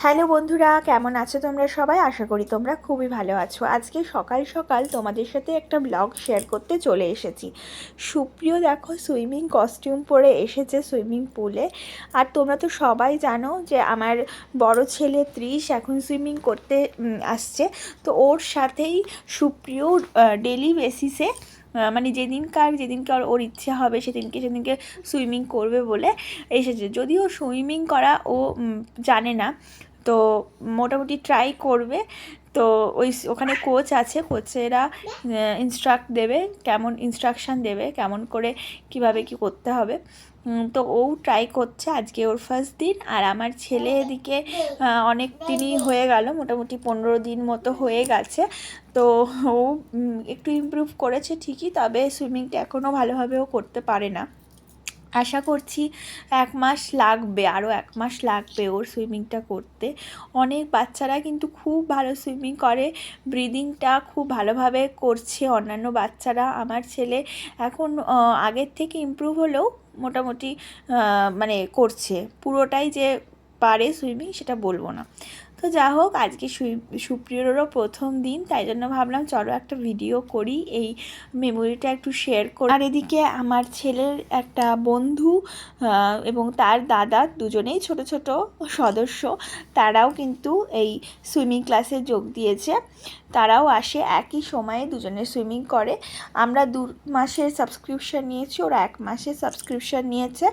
Hello বন্ধুরা, কেমন আছো তোমরা সবাই? আশা করি তোমরা খুবই ভালো আছো। আজকে সকাল সকাল তোমাদের সাথে একটা ব্লগ শেয়ার করতে চলে এসেছি। সুপ্রিয় দেখো সুইমিং কস্টিউম পরে এসেছে সুইমিং পুলে। আর তোমরা তো সবাই জানো যে আমার বড় ছেলে ত্রিশ এখন সুইমিং করতে আসছে। তো ওর সাথেই সুপ্রিয় ডেলি বেসিসে মানে যেদিনকে ওর ইচ্ছে হবে সেদিনকে সুইমিং করবে বলে এসেছে। যদিও সুইমিং করা ও জানে না, তো মোটামুটি ট্রাই করবে। তো ওখানে কোচ আছে, কোচেরা ইনস্ট্রাকশান দেবে কেমন করে কিভাবে কি করতে হবে। তো ও ট্রাই করছে, আজকে ওর ফার্স্ট দিন। আর আমার ছেলে এদিকে অনেক দিনই হয়ে গেল, মোটামুটি 15 দিন মতো হয়ে গেছে। তো ও একটু ইমপ্রুভ করেছে ঠিকই, তবে সুইমিংটা এখনও ভালোভাবে ও করতে পারে না। আশা করছি 1 মাস লাগবে, আরও 1 মাস লাগবে ওর সুইমিংটা করতে। অনেক বাচ্চারা কিন্তু খুব ভালো সুইমিং করে, ব্রিদিংটা খুব ভালোভাবে করছে অন্যান্য বাচ্চারা। আমার ছেলে এখন আগের থেকে ইমপ্রুভ হলেও মোটামুটি মানে করছে, পুরোটাই যে পারে সুইমিং সেটা বলবো না। তো যা হোক, আজকে সুপ্রিয়রও প্রথম দিন, তাই জন্য ভাবলাম চলো একটা ভিডিও করি, এই মেমোরিটা একটু শেয়ার করি। আর এদিকে আমার ছেলের একটা বন্ধু এবং তার দাদা, দুজনেই ছোট ছোট সদস্য, তারাও কিন্তু এই সুইমিং ক্লাসে যোগ দিয়েছে। তারাও আসে একই সময়ে, দুজনে সুইমিং করে। আমরা 2 মাসের সাবস্ক্রিপশান নিয়েছি, ওরা 1 মাসের সাবস্ক্রিপশান নিয়েছে।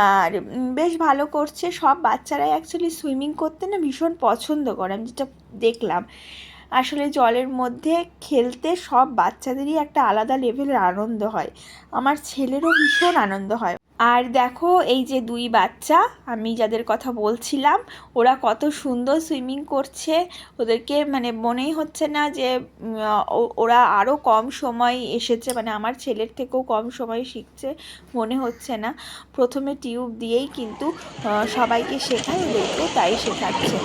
আর বেশ ভালো করছে। সব বাচ্চারাই অ্যাকচুয়ালি সুইমিং করতে না ভীষণ পছন্দ করে, আমি যেটা দেখলাম। আসলে জলের মধ্যে খেলতে সব বাচ্চাদেরই একটা আলাদা লেভেলের আনন্দ হয়, আমার ছেলেরও ভীষণ আনন্দ হয়। আর দেখো এই যে 2 বাচ্চা আমি যাদের কথা বলছিলাম, ওরা কত সুন্দর সুইমিং করছে। ওদেরকে মানে মনেই হচ্ছে না যে ওরা আরও কম সময় এসেছে, মানে আমার ছেলের থেকেও কম সময় শিখছে মনে হচ্ছে না। প্রথমে টিউব দিয়েই কিন্তু সবাইকে শেখায়, ওদেরকেও তাই শেখাচ্ছে।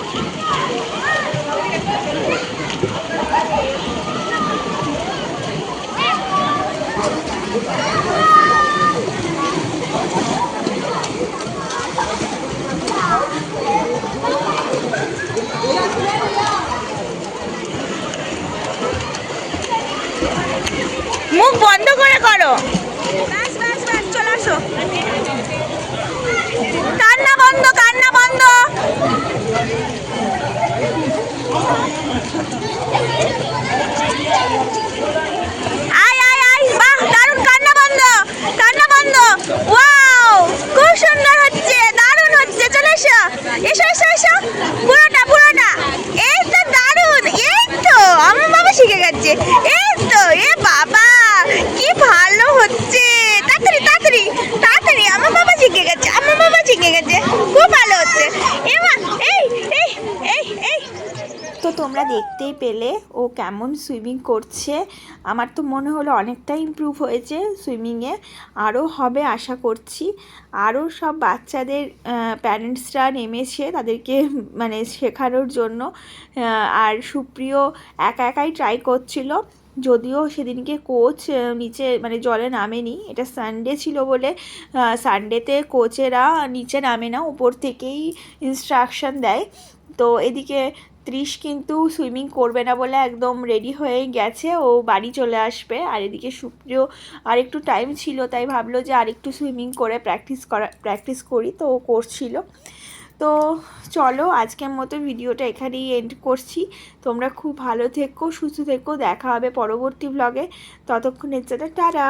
মুখ বন্ধ করে করো, চলে আসো। কান্না বন্ধ, কান্না বন্ধ। আয় আয় আয়, বাহ দারুণ, কান্না বন্ধ, কান্না বন্ধ। ওয়াও, খুব সুন্দর হচ্ছে, দারুণ হচ্ছে। চলে এসো, এসো এসো এসো, পুরোটা পুরোটা। এই তো দারুণ, এই তো আমার বাবা শিখে গেছে। এই তো, এ বাবা কি ভালো হচ্ছে। তাড়াতাড়ি তাড়াতাড়ি তাড়াতাড়ি, আমার বাবা শিখে গেছে, আমার বাবা শিখে গেছে, খুব ভালো হচ্ছে। এমা এই এই এই এই, তো তোমরা দেখতেই পেলে ও কেমন সুইমিং করছে। আমার তো মনে হলো অনেকটাই ইমপ্রুভ হয়েছে সুইমিংয়ে, আরও হবে আশা করছি। আরও সব বাচ্চাদের প্যারেন্টসরা নেমেছে তাদেরকে মানে শেখানোর জন্য। আর সুপ্রিয় একা একাই ট্রাই করছিল, যদিও সেদিনকে কোচ নিচে মানে জলে নামেনি, এটা সানডে ছিল বলে। সানডেতে কোচেরা নিচে নামে না, উপর থেকেই ইনস্ট্রাকশান দেয়। তো এদিকে ত্রিশ কিন্তু সুইমিং করবে না বলে একদম রেডি হয়ে গেছে, ও বাড়ি চলে আসবে। আর এদিকে সুপ্রিয় আর একটু টাইম ছিল, তাই ভাবলো যে আর একটু সুইমিং করে প্র্যাকটিস করি, তো ও করছিল। তো চলো আজকের মতো ভিডিওটা এখানেই এন্ড করছি। তোমরা খুব ভালো থেকো, সুস্থ থেকো, দেখা হবে পরবর্তী ব্লগে। ততক্ষণের জন্য টাটা।